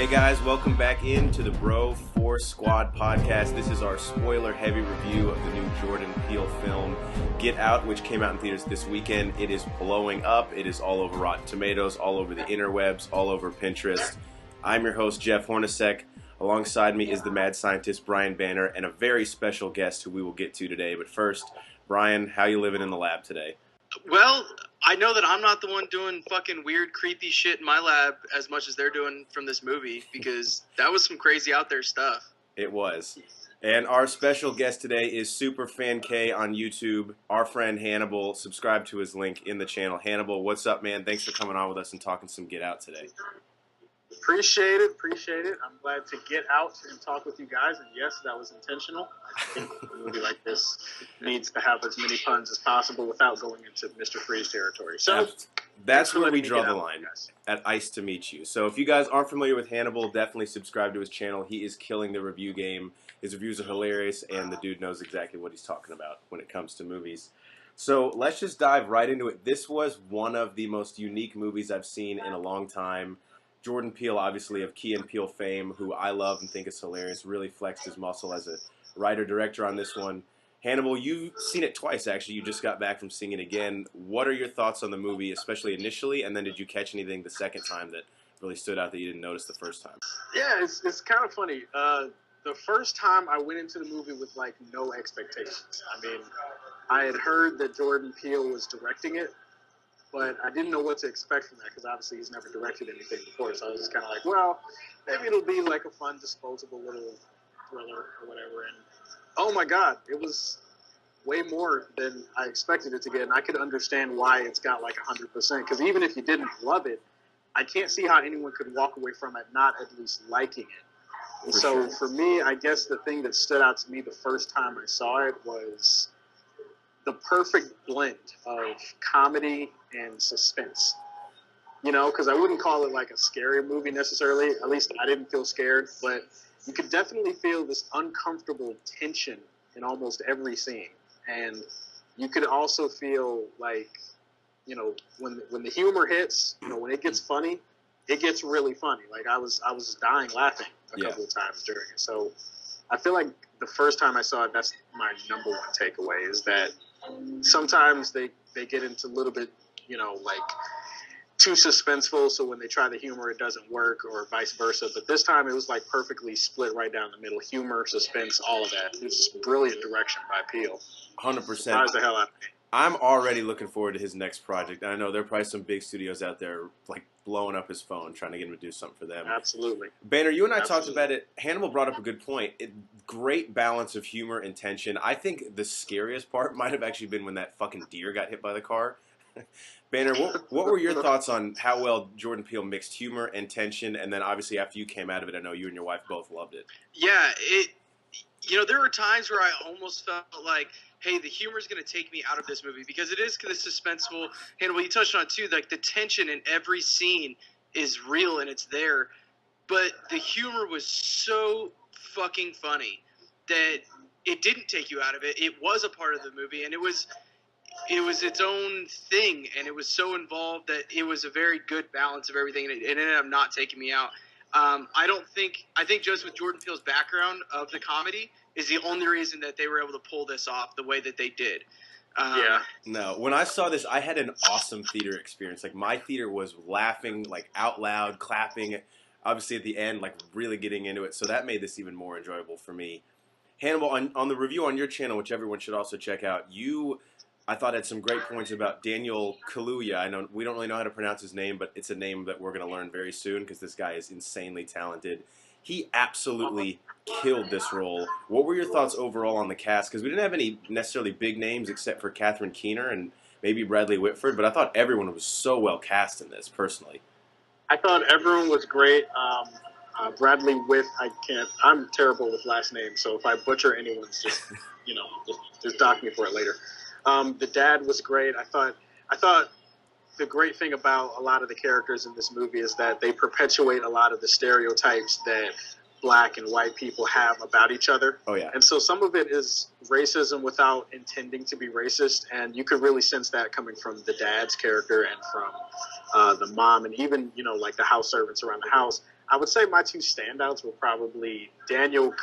Hey guys, welcome back into the Bro Force Squad podcast. This is our spoiler-heavy review of the new Jordan Peele film, Get Out, which came out in theaters this weekend. It is blowing up. It is all over Rotten Tomatoes, all over the interwebs, all over Pinterest. I'm your host, Jeff Hornacek. Alongside me is the mad scientist, Brian Banner, and a very special guest who we will get to today. But first, Brian, how you living in the lab today? Well, I know that I'm not the one doing fucking weird, creepy shit in my lab as much as they're doing from this movie, because that was some crazy out there stuff. It was. And our special guest today is Superfan K on YouTube, our friend Hannibal. Subscribe to his link in the channel. Hannibal, what's up, man? Thanks for coming on with us and talking some Get Out today. Appreciate it. I'm glad to get out and talk with you guys. And yes, that was intentional. I think a movie like this needs to have as many puns as possible without going into Mr. Freeze territory. So that's where we draw the line, at Ice to Meet You. So if you guys aren't familiar with Hannibal, definitely subscribe to his channel. He is killing the review game. His reviews are hilarious, and the dude knows exactly what he's talking about when it comes to movies. So let's just dive right into it. This was one of the most unique movies I've seen in a long time. Jordan Peele, obviously, of Key and Peele fame, who I love and think is hilarious, really flexed his muscle as a writer-director on this one. Hannibal, you've seen it twice, actually. You just got back from seeing it again. What are your thoughts on the movie, especially initially, and then did you catch anything the second time that really stood out that you didn't notice the first time? Yeah, it's kind of funny. The first time I went into the movie with, like, no expectations. I mean, I had heard that Jordan Peele was directing it, but I didn't know what to expect from that because obviously he's never directed anything before. So I was just kind of like, well, maybe it'll be like a fun, disposable little thriller or whatever. And oh my God, it was way more than I expected it to get. And I could understand why it's got like 100%. Because even if you didn't love it, I can't see how anyone could walk away from it not at least liking it. And so for me, I guess the thing that stood out to me the first time I saw it was the perfect blend of comedy and suspense, you know, because I wouldn't call it like a scary movie necessarily. At least I didn't feel scared, but you could definitely feel this uncomfortable tension in almost every scene. And you could also feel like, you know, when the humor hits, you know, when it gets funny, it gets really funny. Like I was dying laughing a couple of times during it. So I feel like the first time I saw it, that's my number one takeaway is that sometimes they get into a little bit, you know, like too suspenseful. So when they try the humor, it doesn't work or vice versa. But this time it was like perfectly split right down the middle. Humor, suspense, all of that. It was just brilliant direction by Peele. 100%. Surprised the hell out of me. I'm already looking forward to his next project. And I know there are probably some big studios out there like blowing up his phone, trying to get him to do something for them. Absolutely. Banner, you and I talked about it. Hannibal brought up a good point. Great balance of humor and tension. I think the scariest part might have actually been when that fucking deer got hit by the car. Banner, what were your thoughts on how well Jordan Peele mixed humor and tension? And then obviously after you came out of it, I know you and your wife both loved it. Yeah, you know, there were times where I almost felt like, hey, the humor is going to take me out of this movie because it is kind of suspenseful. Hannibal, you touched on it too, like the tension in every scene is real and it's there. But the humor was so fucking funny that it didn't take you out of it. It was a part of the movie, and it was its own thing, and it was so involved that it was a very good balance of everything, and it ended up not taking me out. I think just with Jordan Peele's background of the comedy is the only reason that they were able to pull this off the way that they did. No, when I saw this, I had an awesome theater experience. Like, my theater was laughing, like, out loud, clapping, obviously at the end, like, really getting into it. So that made this even more enjoyable for me. Hannibal, on the review on your channel, which everyone should also check out, I thought had some great points about Daniel Kaluuya. I know we don't really know how to pronounce his name, but it's a name that we're going to learn very soon because this guy is insanely talented. He absolutely killed this role. What were your thoughts overall on the cast? Because we didn't have any necessarily big names except for Catherine Keener and maybe Bradley Whitford, but I thought everyone was so well cast in this, personally. I thought everyone was great. Bradley I'm terrible with last names, so if I butcher anyone's, just, you know, just dock me for it later. The dad was great. I thought the great thing about a lot of the characters in this movie is that they perpetuate a lot of the stereotypes that black and white people have about each other. Oh, yeah. And so some of it is racism without intending to be racist, and you could really sense that coming from the dad's character and from the mom and even, you know, like the house servants around the house. I would say my two standouts were probably Daniel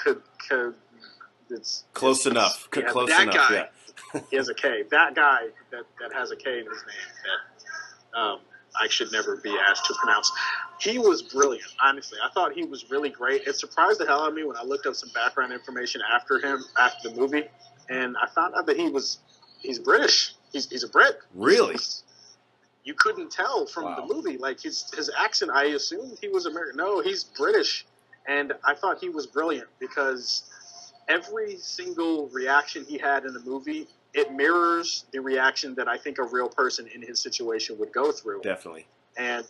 Close enough. Close that enough. guy. Yeah. He has a K. That guy that has a K in his name that I should never be asked to pronounce. He was brilliant, honestly. I thought he was really great. It surprised the hell out of me when I looked up some background information after the movie, and I found out that he's British. He's a Brit. Really? You couldn't tell from the movie. Like his accent, I assumed he was American. No, he's British. And I thought he was brilliant because every single reaction he had in the movie, it mirrors the reaction that I think a real person in his situation would go through. Definitely. And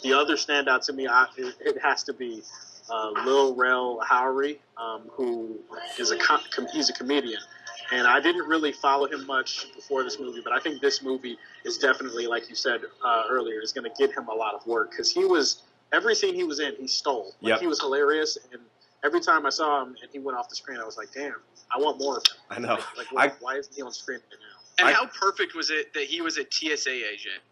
the other standout to me, it has to be Lil Rel Howery, who is he's a comedian. And I didn't really follow him much before this movie, but I think this movie is definitely, like you said earlier, is going to get him a lot of work because every scene he was in, he stole. Like, He was hilarious, and every time I saw him and he went off the screen, I was like, damn, I want more of him. I know. Why isn't he on screen right now? And how perfect was it that he was a TSA agent?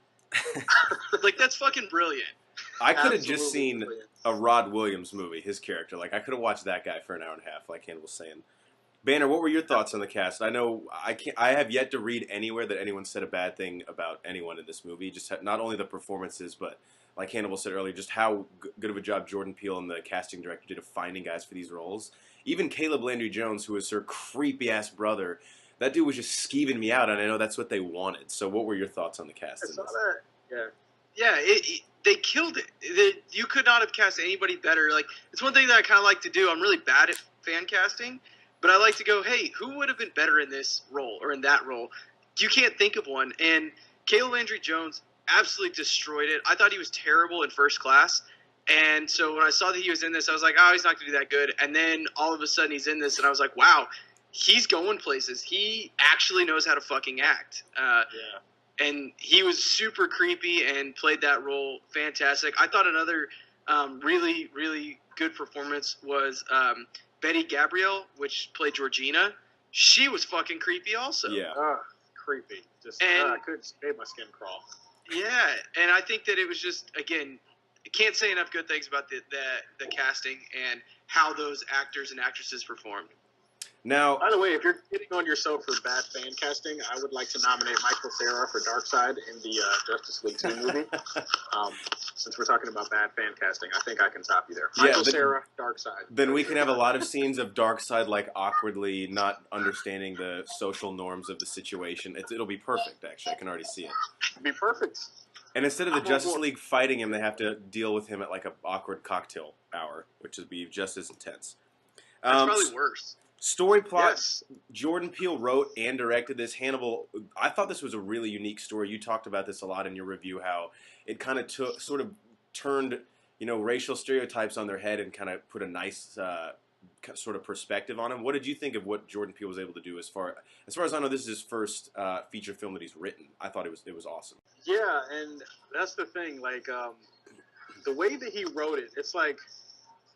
Like, that's fucking brilliant. I could have just seen a Rod Williams movie, his character. Like, I could have watched that guy for an hour and a half, like Hannibal was saying. Banner, what were your thoughts on the cast? I know I have yet to read anywhere that anyone said a bad thing about anyone in this movie. Just not only the performances, but like Hannibal said earlier, just how good of a job Jordan Peele and the casting director did of finding guys for these roles. Even Caleb Landry Jones, who was her creepy-ass brother, that dude was just skeeving me out, and I know that's what they wanted. So what were your thoughts on the cast? I saw that. Yeah. Yeah, they killed it. You could not have cast anybody better. Like, it's one thing that I kind of like to do. I'm really bad at fan casting. But I like to go, hey, who would have been better in this role or in that role? You can't think of one. And Caleb Landry Jones absolutely destroyed it. I thought he was terrible in First Class. And so when I saw that he was in this, I was like, oh, he's not going to do that good. And then all of a sudden he's in this, and I was like, wow, he's going places. He actually knows how to fucking act. And he was super creepy and played that role fantastic. I thought another really, really good performance was Betty Gabrielle, which played Georgina. She was fucking creepy also. Yeah. Creepy. I couldn't make my skin crawl. Yeah, and I think that it was just, again, I can't say enough good things about the casting and how those actors and actresses performed. Now, by the way, if you're getting on yourself for bad fan casting, I would like to nominate Michael Cera for Darkseid in the Justice League 2 movie. Since we're talking about bad fan casting, I think I can top you there. Michael Cera, Darkseid. Then we can have a lot of scenes of Darkseid, like, awkwardly not understanding the social norms of the situation. It'll be perfect, actually. I can already see it. It'll be perfect. And instead of the Justice League fighting him, they have to deal with him at, like, an awkward cocktail hour, which would be just as intense. That's probably worse. Story plot, yes. Jordan Peele wrote and directed this. Hannibal, I thought this was a really unique story. You talked about this a lot in your review, how it kind of sort of turned, racial stereotypes on their head and kind of put a nice sort of perspective on them. What did you think of what Jordan Peele was able to do as far as I know? This is his first feature film that he's written. I thought it was awesome. Yeah, and that's the thing. Like the way that he wrote it, it's like.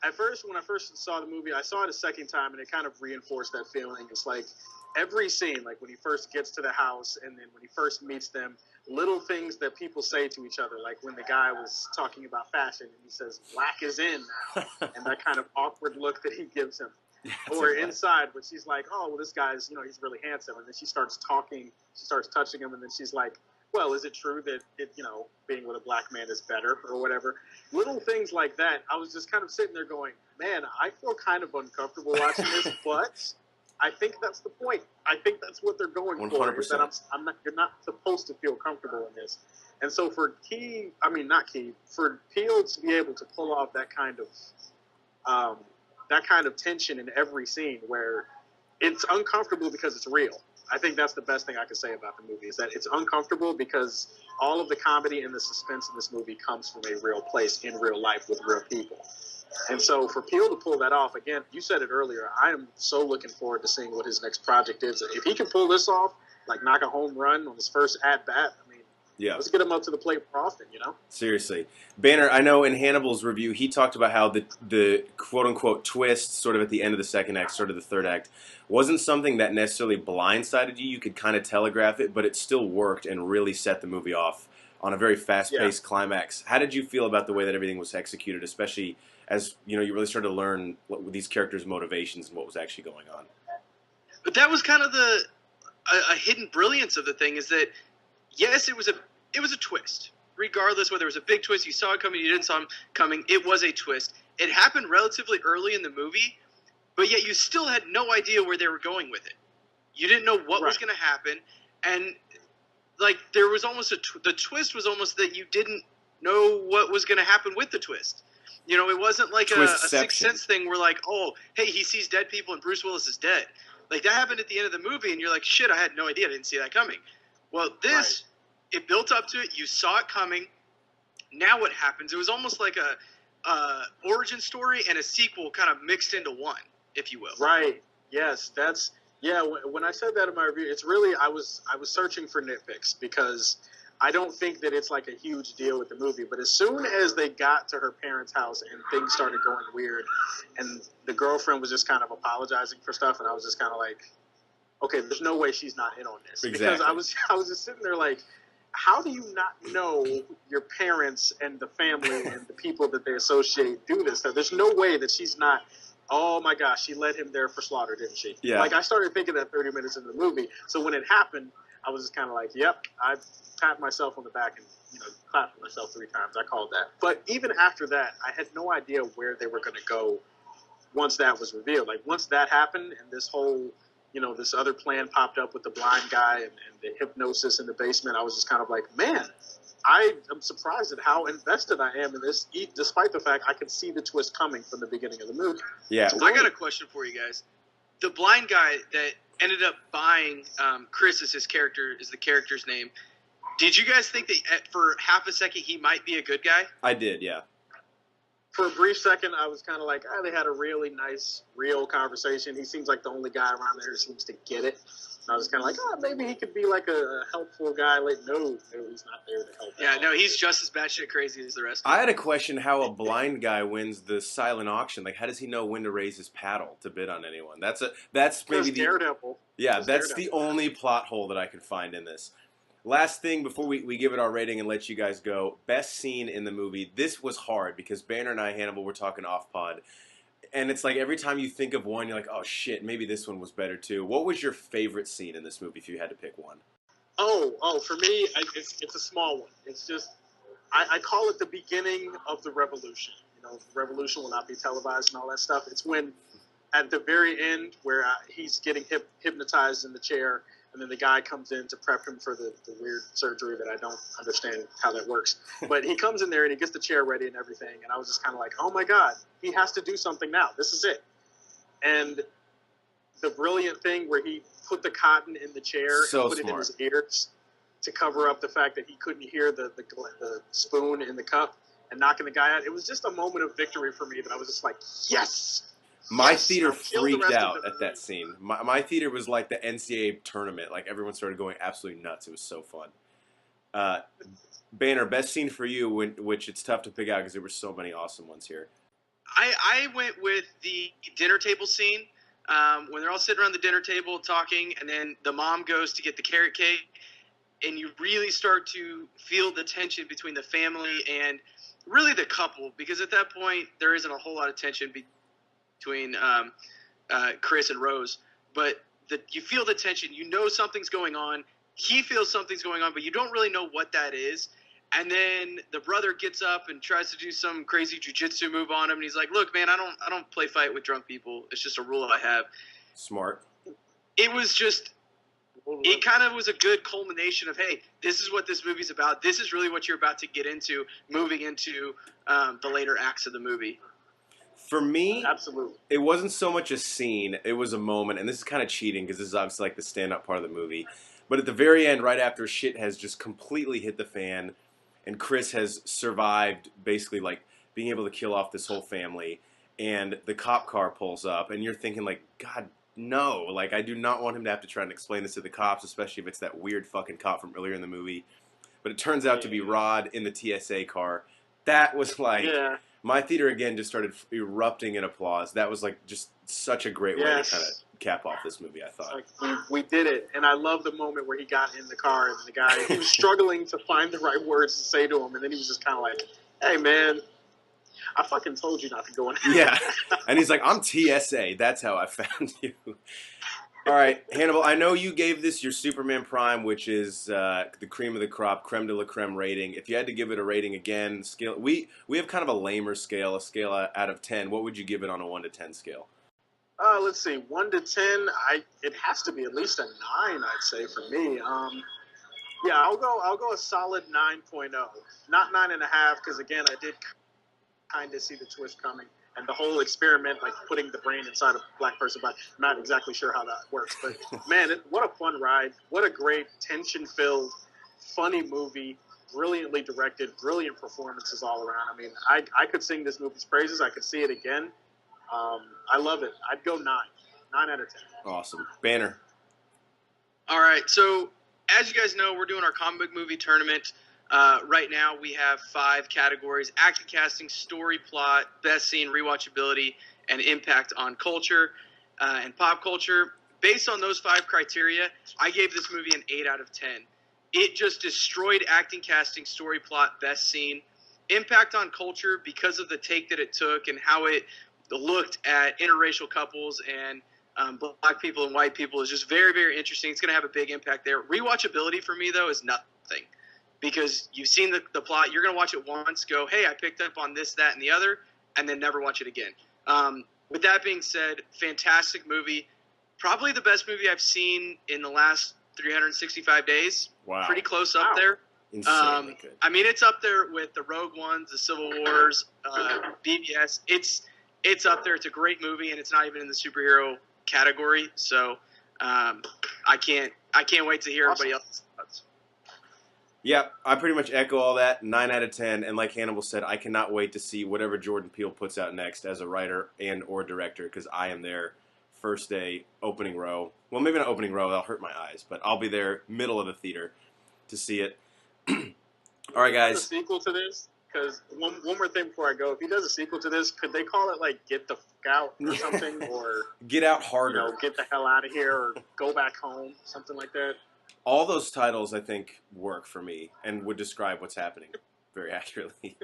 At first, when I first saw the movie, I saw it a second time, and it kind of reinforced that feeling. It's like every scene, like when he first gets to the house and then when he first meets them, little things that people say to each other, like when the guy was talking about fashion and he says, "Black is in now," and that kind of awkward look that he gives him. Or inside, where she's like, "Oh, well, this guy's, he's really handsome," and then she starts talking, she starts touching him, and then she's like, well, is it true that being with a black man is better or whatever? Little things like that. I was just kind of sitting there going, man, I feel kind of uncomfortable watching this, but I think that's the point. I think that's what they're going 100%. for. Is that you're not supposed to feel comfortable in this. And so for Peele to be able to pull off that kind of tension in every scene where it's uncomfortable because it's real. I think that's the best thing I can say about the movie is that it's uncomfortable because all of the comedy and the suspense in this movie comes from a real place in real life with real people. And so for Peele to pull that off, again, you said it earlier, I am so looking forward to seeing what his next project is. If he can pull this off, like knock a home run on his first at-bat, let's get him up to the plate more often, Seriously. Banner, I know in Hannibal's review, he talked about how the quote-unquote twist sort of at the end of the second act, sort of the third act, wasn't something that necessarily blindsided you. You could kind of telegraph it, but it still worked and really set the movie off on a very fast-paced climax. How did you feel about the way that everything was executed, especially as you really started to learn these characters' motivations and what was actually going on? But that was kind of a hidden brilliance of the thing, is that yes, it was a twist. Regardless whether it was a big twist, you saw it coming, you didn't saw it coming, it was a twist. It happened relatively early in the movie, but yet you still had no idea where they were going with it. You didn't know what was going to happen, and like there was almost the twist was almost that you didn't know what was going to happen with the twist. You know, it wasn't like a Sixth Sense thing where like, oh, hey, he sees dead people and Bruce Willis is dead. Like that happened at the end of the movie, and you're like, shit, I had no idea, I didn't see that coming. Well, this it built up to it. You saw it coming. Now what happens? It was almost like a origin story and a sequel kind of mixed into one, if you will. Right. Yes. That's when I said that in my review, it's really I was searching for nitpicks because I don't think that it's like a huge deal with the movie. But as soon as they got to her parents' house and things started going weird, and the girlfriend was just kind of apologizing for stuff, and I was just kind of like, okay, there's no way she's not in on this. Exactly. Because I was just sitting there like, how do you not know your parents and the family and the people that they associate do this stuff? There's no way that she's not, oh my gosh, she led him there for slaughter, didn't she? Yeah. Like, I started thinking that 30 minutes into the movie. So when it happened, I was just kind of like, yep, I pat myself on the back and, clapped myself 3 times. I called that. But even after that, I had no idea where they were going to go once that was revealed. Like, once that happened and this whole this other plan popped up with the blind guy and the hypnosis in the basement, I was just kind of like, man, I am surprised at how invested I am in this, despite the fact I could see the twist coming from the beginning of the movie. Yeah. I got a question for you guys. The blind guy that ended up buying Chris is the character's name. Did you guys think that for half a second he might be a good guy? I did, yeah. For a brief second, I was kind of like, they had a really nice, real conversation. He seems like the only guy around there who seems to get it. And I was kind of like, maybe he could be like a helpful guy. Like, no, he's not there to help. Yeah, no, he's just as batshit crazy as the rest of them. I had a question how a blind guy wins the silent auction. Like, how does he know when to raise his paddle to bid on anyone? That's maybe the Daredevil. Yeah, that's the only plot hole that I could find in this. Last thing before we give it our rating and let you guys go, best scene in the movie. This was hard because Banner and I, Hannibal, were talking off pod. And it's like every time you think of one, you're like, oh shit, maybe this one was better too. What was your favorite scene in this movie if you had to pick one? Oh, for me, it's a small one. It's just, I call it the beginning of the revolution. The revolution will not be televised and all that stuff. It's when, at the very end, where he's getting hypnotized in the chair, and then the guy comes in to prep him for the weird surgery that I don't understand how that works. But he comes in there and he gets the chair ready and everything. And I was just kind of like, oh my God, he has to do something now. This is it. And the brilliant thing where he put the cotton in the chair and put it in his ears to cover up the fact that he couldn't hear the spoon in the cup and knocking the guy out. It was just a moment of victory for me that I was just like, yes. My theater freaked out at that scene. My theater was like the NCAA tournament. Like, everyone started going absolutely nuts. It was so fun. Banner, best scene for you, which it's tough to pick out because there were so many awesome ones here. I went with the dinner table scene when they're all sitting around the dinner table talking, and then the mom goes to get the carrot cake, and you really start to feel the tension between the family and really the couple, because at that point there isn't a whole lot of tension between Chris and Rose, but you feel the tension. You know something's going on. He feels something's going on, but you don't really know what that is. And then the brother gets up and tries to do some crazy jujitsu move on him, and he's like, "Look, man, I don't play fight with drunk people. It's just a rule I have." Smart. It was just, it kind of was a good culmination of, hey, this is what this movie's about. This is really what you're about to get into, moving into the later acts of the movie. For me, absolutely, it wasn't so much a scene, it was a moment, and this is kind of cheating because this is obviously like the stand-up part of the movie. But at the very end, right after shit has just completely hit the fan, and Chris has survived basically like being able to kill off this whole family, and the cop car pulls up, and you're thinking like, God, no. Like, I do not want him to have to try and explain this to the cops, especially if it's that weird fucking cop from earlier in the movie. But it turns out to be Rod in the TSA car. That was like... Yeah. My theater, again, just started erupting in applause. That was, like, just such a great way to kind of cap off this movie, I thought. Like, we did it, and I love the moment where he got in the car and the guy, he was struggling to find the right words to say to him, and then he was just kind of like, hey, man, I fucking told you not to go in. Yeah, and he's like, I'm TSA. That's how I found you. All right, Hannibal, I know you gave this your Superman Prime, which is the cream of the crop, creme de la creme rating. If you had to give it a rating again, scale, we have kind of a lamer scale, a scale out of 10. What would you give it on a 1 to 10 scale? Let's see, 1 to 10. It has to be at least a 9, I'd say, for me. Yeah, I'll go a solid 9.0, not 9.5, because again, I did kind of see the twist coming. And the whole experiment, like putting the brain inside a black person, but I'm not exactly sure how that works. But man, what a fun ride. What a great tension-filled, funny movie, brilliantly directed, brilliant performances all around. I mean, I could sing this movie's praises. I could see it again. I love it. I'd go 9 out of 10. Awesome. Banner. All right, so as you guys know, we're doing our comic book movie tournament. Right now, we have 5 categories: acting, casting, story, plot, best scene, rewatchability, and impact on culture and pop culture. Based on those 5 criteria, I gave this movie an 8 out of 10. It just destroyed acting, casting, story, plot, best scene. Impact on culture, because of the take that it took and how it looked at interracial couples and black people and white people, is just very, very interesting. It's going to have a big impact there. Rewatchability for me, though, is nothing. Because you've seen the plot, you're going to watch it once, go, hey, I picked up on this, that, and the other, and then never watch it again. With that being said, fantastic movie. Probably the best movie I've seen in the last 365 days. Wow. Pretty close up there. Insanely good. I mean, it's up there with the Rogue Ones, the Civil Wars, BBS. It's up there. It's a great movie, and it's not even in the superhero category. So I can't wait to hear everybody else's thoughts. Yeah, I pretty much echo all that. 9 out of 10. And like Hannibal said, I cannot wait to see whatever Jordan Peele puts out next as a writer and or director, because I am there first day, opening row. Well, maybe not opening row. That'll hurt my eyes. But I'll be there middle of the theater to see it. All right, guys. A sequel to this? Because one more thing before I go. If he does a sequel to this, could they call it, like, Get the Fuck Out or something? Or Get Out Harder. Get the hell out of here, or Go Back Home, something like that. All those titles, I think, work for me and would describe what's happening very accurately.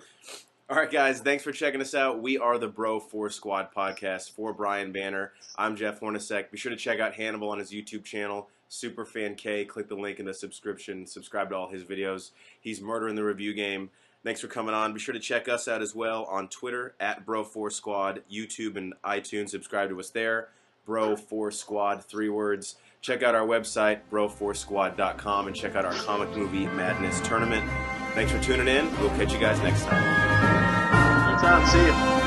All right, guys, thanks for checking us out. We are the Bro 4 Squad podcast. For Brian Banner, I'm Jeff Hornacek. Be sure to check out Hannibal on his YouTube channel, Superfan K. Click the link in the subscription. Subscribe to all his videos. He's murdering the review game. Thanks for coming on. Be sure to check us out as well on Twitter, @Bro4Squad, YouTube, and iTunes. Subscribe to us there. Bro4Squad, 3 words. Check out our website, bro4squad.com, and check out our Comic Movie Madness Tournament. Thanks for tuning in. We'll catch you guys next time. Anytime. See you.